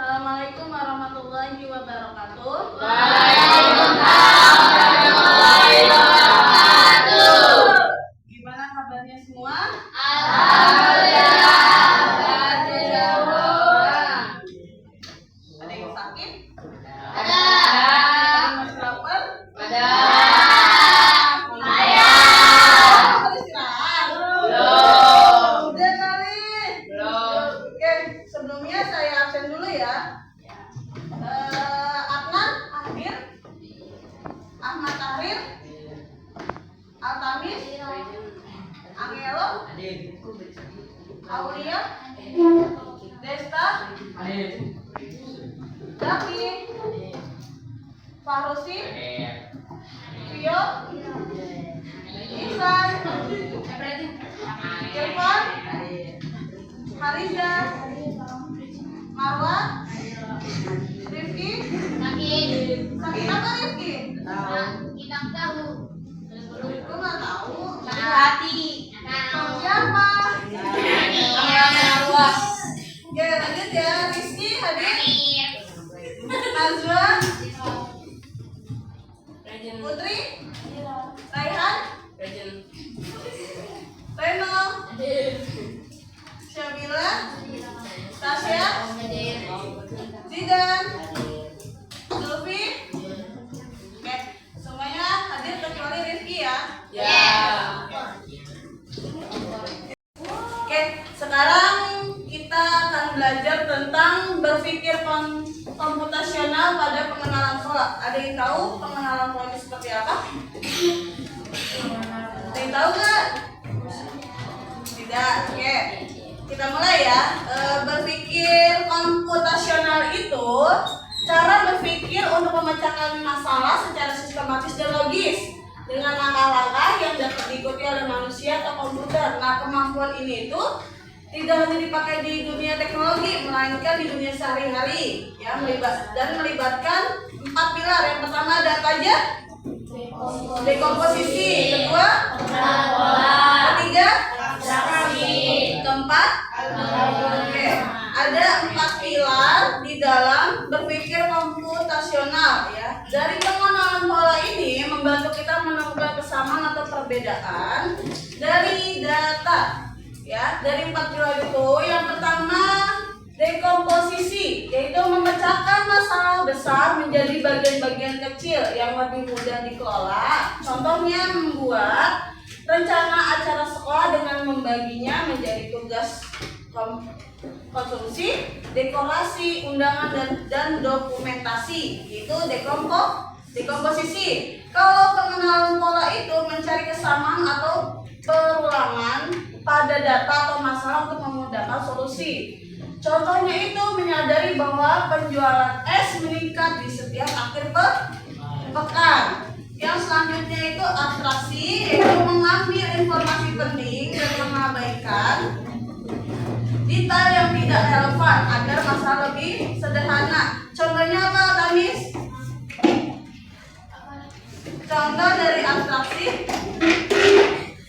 Assalamualaikum warahmatullahi wabarakatuh. Waalaikumsalam warahmatullahi wabarakatuh. Gimana kabarnya semua? Alhamdulillah. Ada yang sakit? Ada. Yang masih lapar? Ada. Beristirahat? Belum. Udah kali? Belum. Oke, sebelumnya saya absen dulu ya. Adnan, Ahdir, Ahmad Tahrir, Altamis, Angelo, Aulia, Desta, Zaki, Fahrusi, Vio, Ihsan, Irfan, Hariza, Marwa, Rifki. Sakit apa Rifki? Gue nggak tahu. Sama siapa? Oke, lanjut ya. Rizky hadir. Nazwa, Putri, Raihan, Reno, Syabila, Tasya, Zidan, Zulfi. Oke, semuanya hadir kecuali Rifki ya. Oke, sekarang kita akan belajar tentang berpikir komputasional pada pengenalan pola. Ada yang tahu pengenalan pola itu seperti apa? Ada yang tahu nggak? Tidak. Oke, kita mulai ya. Berpikir komputasional itu cara berpikir untuk memecahkan masalah secara sistematis dan logis dengan langkah-langkah yang dapat diikuti oleh manusia atau komputer. Nah, kemampuan ini itu tidak hanya dipakai di dunia teknologi, melainkan di dunia sehari-hari, ya, melibatkan 4 pilar. Yang pertama ada apa aja? Dekomposisi. Kedua, ketiga, keempat, oke. Ada 4 pilar di dalam berpikir komputasional, ya. Dari pengenalan pola ini membantu kita menemukan kesamaan atau perbedaan dari data. Ya, dari 4 pilar itu, yang pertama dekomposisi, yaitu memecahkan masalah besar menjadi bagian-bagian kecil yang lebih mudah dikelola. Contohnya membuat rencana acara sekolah dengan membaginya menjadi tugas konsumsi, dekorasi, undangan dan dokumentasi. Itu dekomposisi. Kalau pengenalan pola itu mencari kesamaan atau perulangan pada data atau masalah untuk memudahkan solusi. Contohnya itu menyadari bahwa penjualan es meningkat di setiap akhir pekan. Yang selanjutnya itu abstraksi, yaitu mengambil informasi penting dan mengabaikan detail yang tidak relevan agar masalah lebih sederhana. Contohnya apa, Tamis? Contoh dari abstraksi.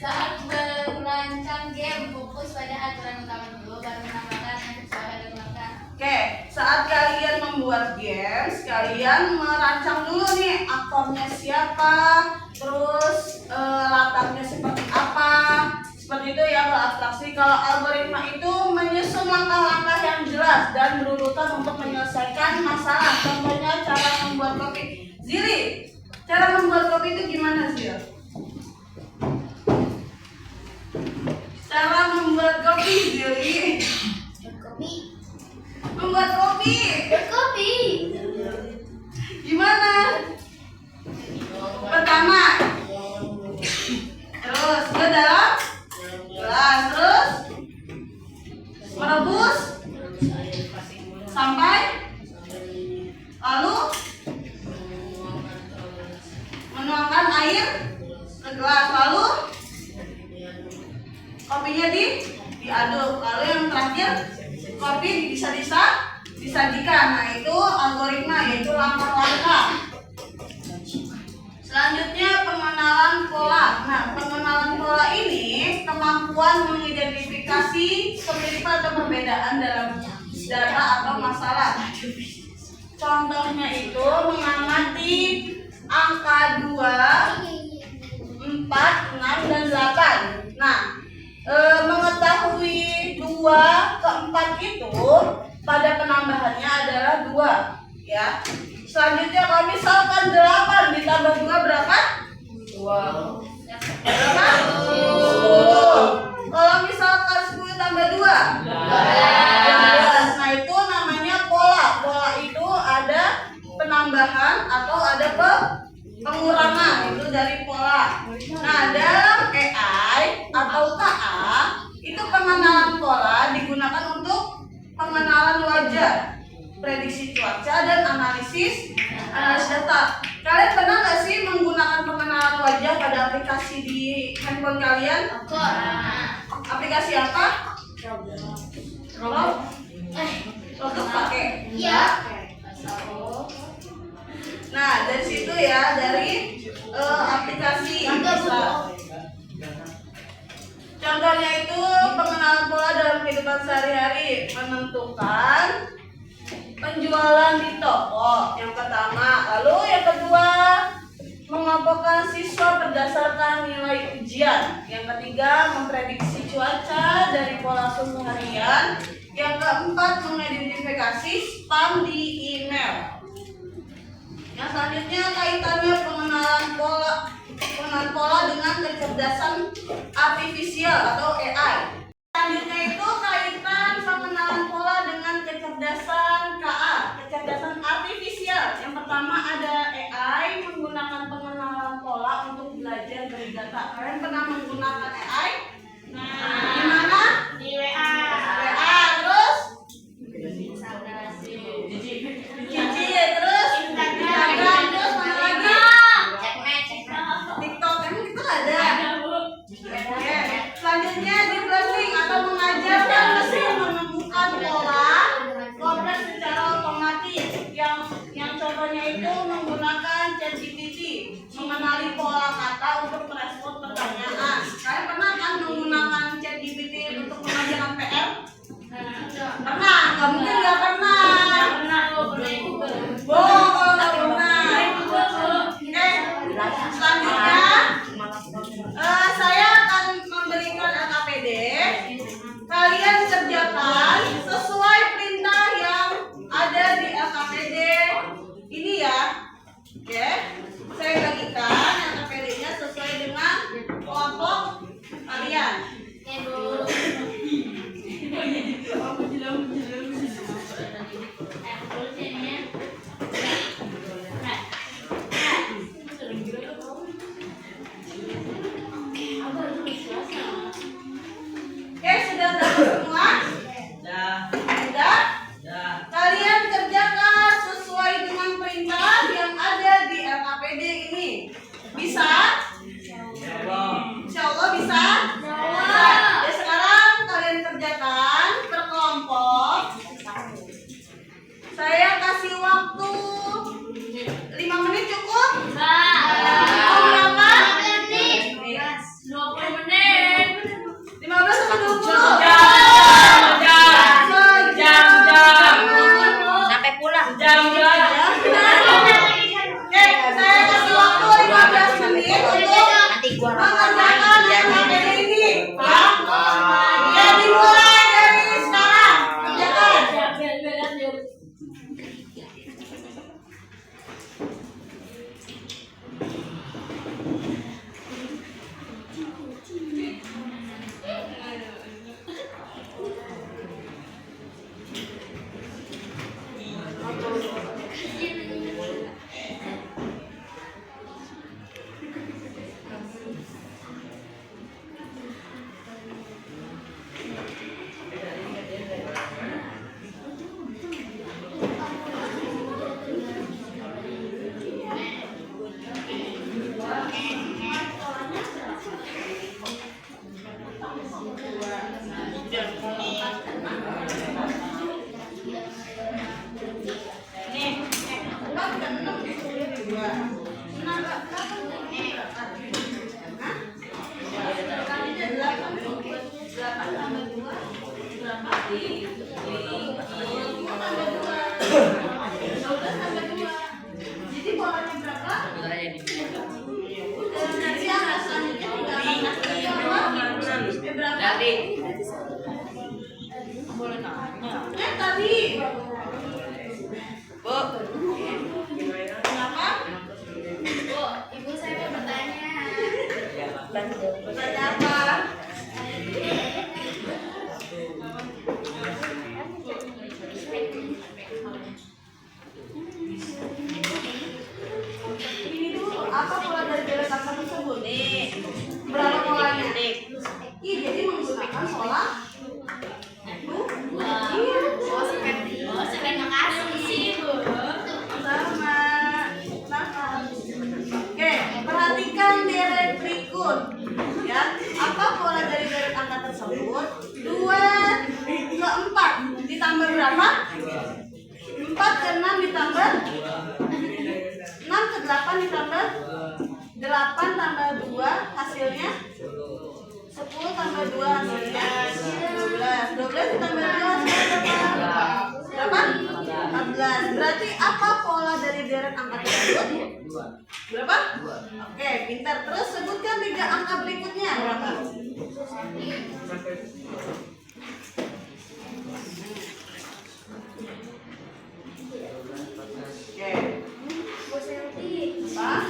Saat merancang game, fokus pada aturan utama dulu, baru menambahkan sesuai dan belakang. Oke, saat kalian membuat games, kalian merancang dulu nih aktornya siapa, terus latarnya seperti apa, seperti itu ya kalau abstraksi. Kalau algoritma itu menyusun langkah-langkah yang jelas dan berurutan untuk menyelesaikan masalah. Contohnya cara membuat kopi. Zili, cara membuat kopi itu gimana Zil? Cara membuat kopi, Zili. Membuat kopi. Gimana? Pertama, terus ke dalam gelas, terus merebus sampai, lalu menuangkan air ke gelas, lalu kopinya diaduk, lalu yang terakhir kopi disajikan. Nah, itu algoritma, yaitu langkah-langkah. Selanjutnya pengenalan pola. Nah, pengenalan pola ini kemampuan mengidentifikasi kemiripan atau perbedaan dalam data atau masalah. Contohnya itu mengamati angka 2, 4, 6, dan 8. Nah, mengetahui 2 ke 4 itu pada penambahannya adalah 2, ya. Selanjutnya kalau misalkan 8 ditambah 2 berapa? 2. Berapa? 10. Kalau misalkan 10 tambah 2 12. Nah, itu namanya pola. Pola itu ada penambahan atau ada pengurangan, itu dari pola. Nah, dalam AI atau KA itu pengenalan pola digunakan untuk pengenalan wajah, prediksi cuaca, dan analisis data. Kalian pernah nggak sih menggunakan pengenalan wajah pada aplikasi di handphone kalian? Aplikasi apa? Roblox pakai? Iya. Nah, dari situ ya, dari aplikasi bisa. Contohnya itu pengenalan pola dalam kehidupan sehari-hari, menentukan penjualan di toko yang pertama. Lalu yang kedua, mengelompokkan siswa berdasarkan nilai ujian. Yang ketiga, memprediksi cuaca dari pola suhu harian. Yang keempat, mengidentifikasi spam di email. Yang selanjutnya kaitannya pengenalan pola dengan kecerdasan artifisial atau AI. Selanjutnya itu kaitan pengenalan pola dengan kecerdasan KA, kecerdasan artifisial. Yang pertama ada AI menggunakan pengenalan pola untuk belajar dari data. Kalian pernah menggunakan AI? Di mana? Di WA. WA, terus? Cici, terus? Instagram, terus mana lagi? TikTok, emang itu ada? Oke. Selanjutnya deep learning atau mengajarkan mesin menemukan pola kompleks secara otomatis. Yang contohnya itu menggunakan ChatGPT, mengenali pola kata untuk merespon pertanyaan. Kalian pernah kan menggunakan ChatGPT untuk mengerjakan PR? Pernah? Nggak mungkin nggak pernah. Bohong kalau nggak pernah. Selanjutnya saya akan memberikan LKPD. Kalian kerjakan sesuai perintah yang ada di LKPD ini ya. Oke, saya bagikan LKPD-nya sesuai dengan kelompok kalian. Oke, sudah dapat semua? Sudah? Kalian kerjakan sesuai dengan perintah yang ada di LKPD ini. Bisa? Insya Allah bisa? Bisa. Ya, sekarang kalian kerjakan per kelompok. Saya kasih waktu 5 menit cukup? Cukup berapa? 20 menit. 15 atau 20? Sampai pulang. Oke, saya kasih waktu 15 menit untuk Nanti gua mengerjakan LKPD ini. Ya? Oke, dimulai dari sekarang. Kerjakan. Berapa? Boleh nanya. Tadi. Bu, Kenapa? Bu, ibu saya mau bertanya. Bertanya apa? Ini dulu, apa pola dari deret angka tersebut? Berapa polanya? Iya, jadi menggunakan pola iya. Terima kasih, Bu. Sama. Oke, perhatikan deret berikut. Ya, apa pola dari deret angka tersebut? 2 ke 4 ditambah berapa? 4 ke 6 ditambah 6 ke 8 ditambah 8 tambah 2 hasilnya 10 tambah 2 hasilnya 12. 12 ditambah 2 hasilnya berapa? 14. Berarti apa pola dari deret angka tersebut? Berapa? Oke, pintar. Terus sebutkan 3 angka berikutnya berapa? Oke. Apa?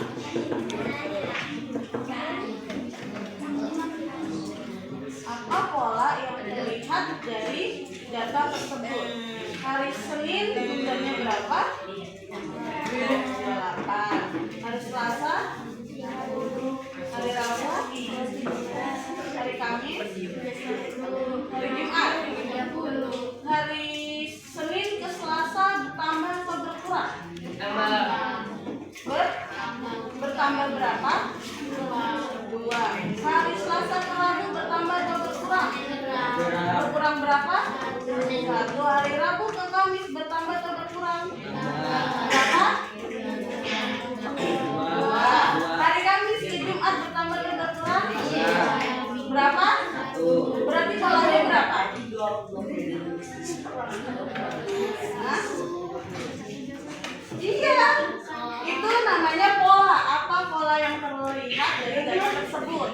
Apa pola yang terlihat dari data tersebut? Hari Senin jumlahnya berapa? 28. Hari Selasa? Hari Rabu? Hari Kamis? Hari Jumat? Hari Senin ke Selasa bertambah atau berkurang? Bertambah berapa? 2. Hari Selasa ke Rabu bertambah atau berkurang? Berkurang berapa? 1. Hari Rabu ke Kamis bertambah atau berkurang? Berapa? 2. Hari Kamis ke Jumat bertambah atau berkurang? Berapa? Berarti polanya berapa? Hah? Iya, itu namanya pola. Apa pola yang terlihat dari data tersebut?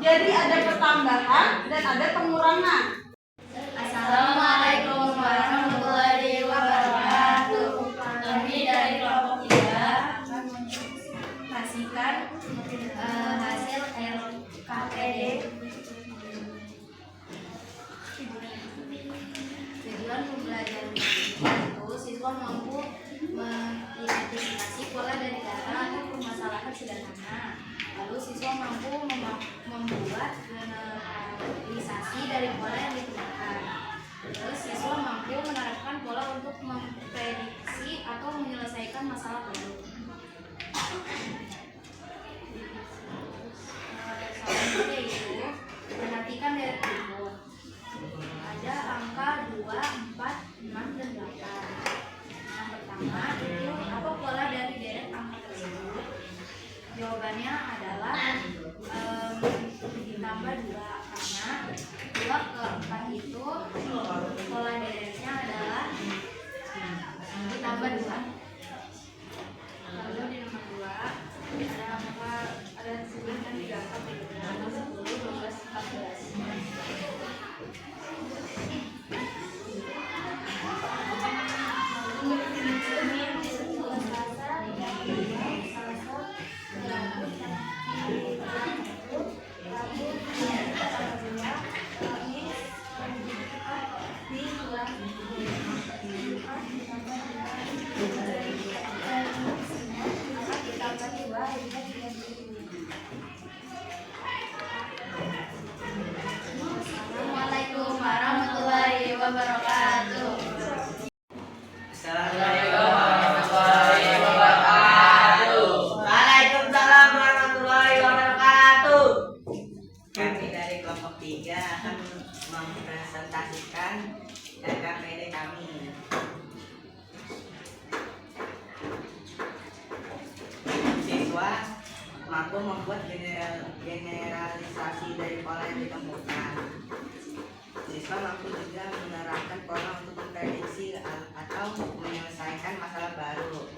Jadi ada pertambahan dan ada pengurangan. Assalamualaikum warahmatullahi wabarakatuh. Kami dari kelompok 3 kasihkan hasil LKPD. Tujuan pembelajaran itu siswa mampu mengidentifikasi pola dari data atau permasalahan sederhana. Lalu siswa mampu membuat generalisasi dari pola yang ditemukan. Terus siswa mampu menerapkan pola untuk memprediksi atau menyelesaikan masalah baru. Soalnya itu perhatikan dari berikut. Ada angka 2, 4, 6, dan 8. Yang pertama itu apa pola dari deret angka tersebut? Jawabannya adalah ditambah 2 karena 2 ke 4 itu pola deretnya adalah ditambah 2. Lalu di nomor 2 ada angka sebutkan 3 angka berikutnya 10, 12, 14. Assalamualaikum warahmatullahi wabarakatuh. Assalamualaikum warahmatullahi wabarakatuh. Waalaikumsalam warahmatullahi wabarakatuh. Kami dari kelompok 3 akan mempresentasikan LKPD kami. Siswa mampu membuat generalisasi dari pola yang ditemukan. Siswa mampu juga menerapkan pola untuk memprediksi atau menyelesaikan masalah baru.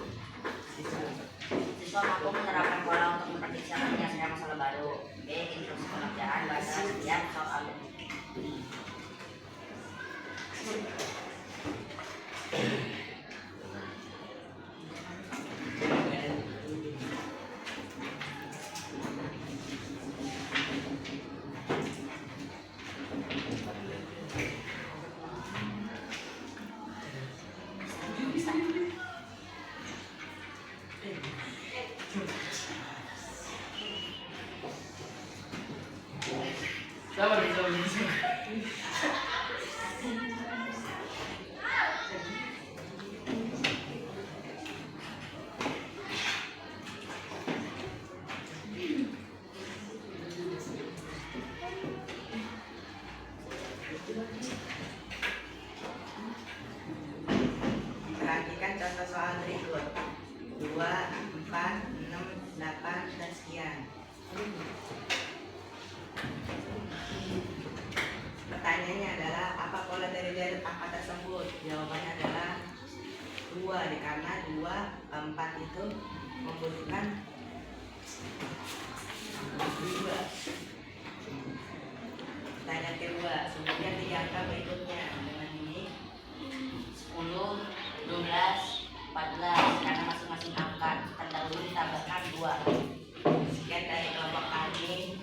Siswa siswa mampu menerapkan pola untuk memprediksi akan menyelesaikan masalah baru. B. Instruksi pengerjaan bahasa sekian soal. Perhatikan contoh soal berikut. 2, 4, 6, 8, dan sekian. Pertanyaannya adalah apa pola dari angka tersebut? Jawabannya adalah 2, karena 2, 4 itu membutuhkan 2. Pertanyaan kedua, kemudian 3 angka berikutnya dengan ini 10, 12, 14 karena masing-masing angka terdahulu ditambahkan 2. sekian dari kelompok kami.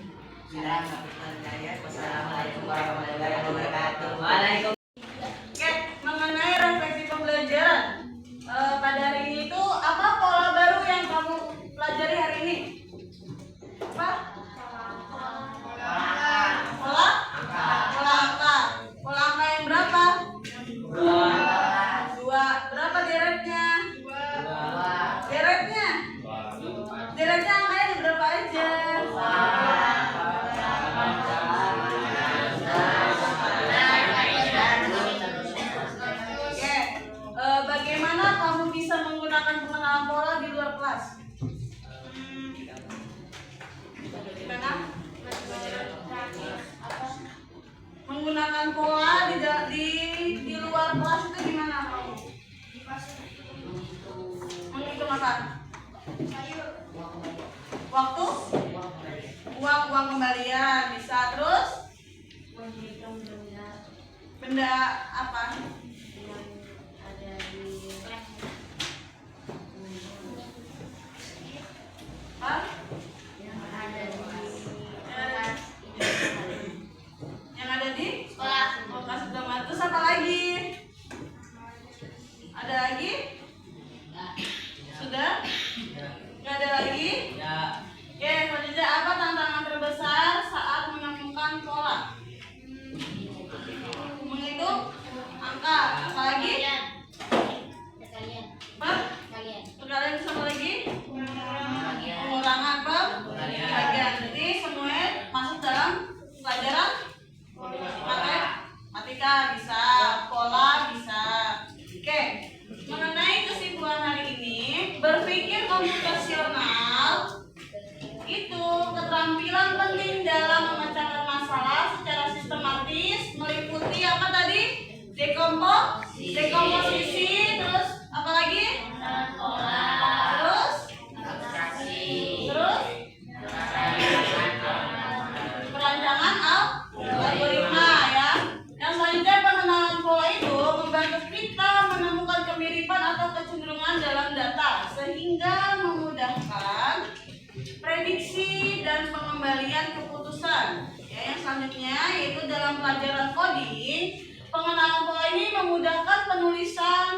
Wassalamualaikum warahmatullahi wabarakatuh. Waalaikumsalam. Oke, mengenai refleksi pembelajaran pada hari ini itu apa pola baru yang kamu pelajari hari ini? Apa? Pola? Pola angka. Pola angka yang berapa? 2. Berapa deretnya? 2. Deretnya? Deretnya angkanya ada berapa aja? Oke, bagaimana kamu bisa menggunakan pengenalan pola di luar kelas? Gimana? Menggunakan pola di luar kelas itu gimana kamu? Menghitung apa? Waktu? Uang kembalian bisa, terus? Benda apa? Apa? Yang ada di sekolah. Kelas utama. Terus apa lagi? Ada lagi? Sudah? Nggak ada lagi? Oke, selanjutnya apa tantangan terbesar saat menemukan pola? Menghitung angka. Apa lagi? Apa? Perkalian sama lagi? Pengurangan apa? Bagian. Jadi semuanya masuk dalam pelajaran matematika bisa, pola bisa. Oke, mengenai kesimpulan hari ini, berpikir komputasional itu keterampilan penting dalam memecahkan masalah secara sistematis, meliputi apa tadi? Dekomposisi, terus apa lagi? Terus perancangan algoritma ya. Yang selanjutnya pengenalan pola itu membantu kita menemukan kemiripan atau kecenderungan dalam data sehingga memudahkan prediksi dan pengembalian keputusan. Ya, yang selanjutnya yaitu dalam pelajaran coding, pengenalan pola ini memudahkan penulisan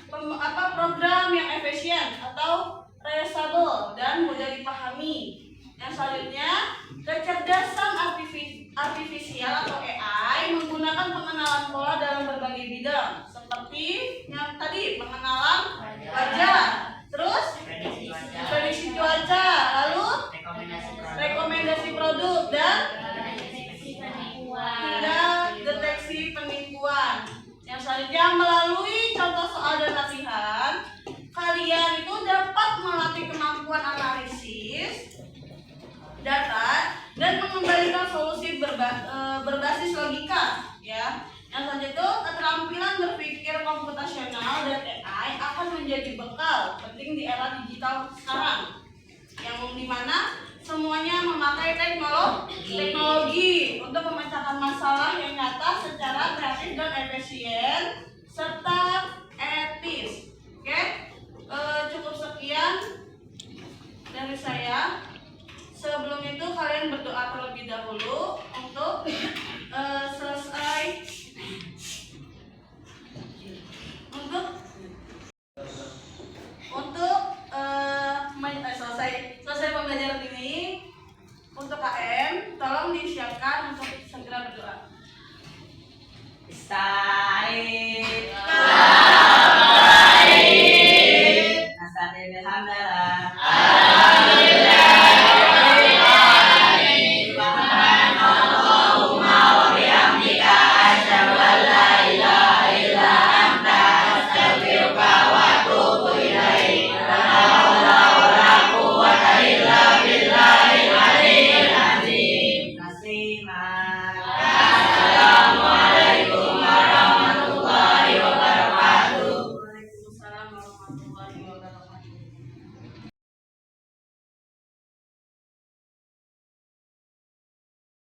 program yang efisien atau reusable dan mudah dipahami. Yang selanjutnya, kecerdasan artifisial atau AI menggunakan pengenalan pola dalam berbagai bidang seperti yang tadi pengenalan wajah, terus prediksi cuaca, lalu rekomendasi produk dan hingga deteksi penipuan. Yang selanjutnya, melalui contoh soal dan latihan, kalian itu dapat melatih kemampuan analisis data dan mengembalikan solusi berbasis logika ya. Yang selanjutnya itu keterampilan berpikir komputasional dan AI akan menjadi bekal penting di era digital sekarang. yang dimana semuanya memakai teknologi untuk memecahkan masalah yang nyata secara kreatif dan efisien serta etis. Oke, cukup sekian dari saya. Sebelum itu kalian berdoa terlebih dahulu untuk selesai selesai pembelajaran ini. Untuk KM tolong disiapkan untuk segera berdoa. Bisa.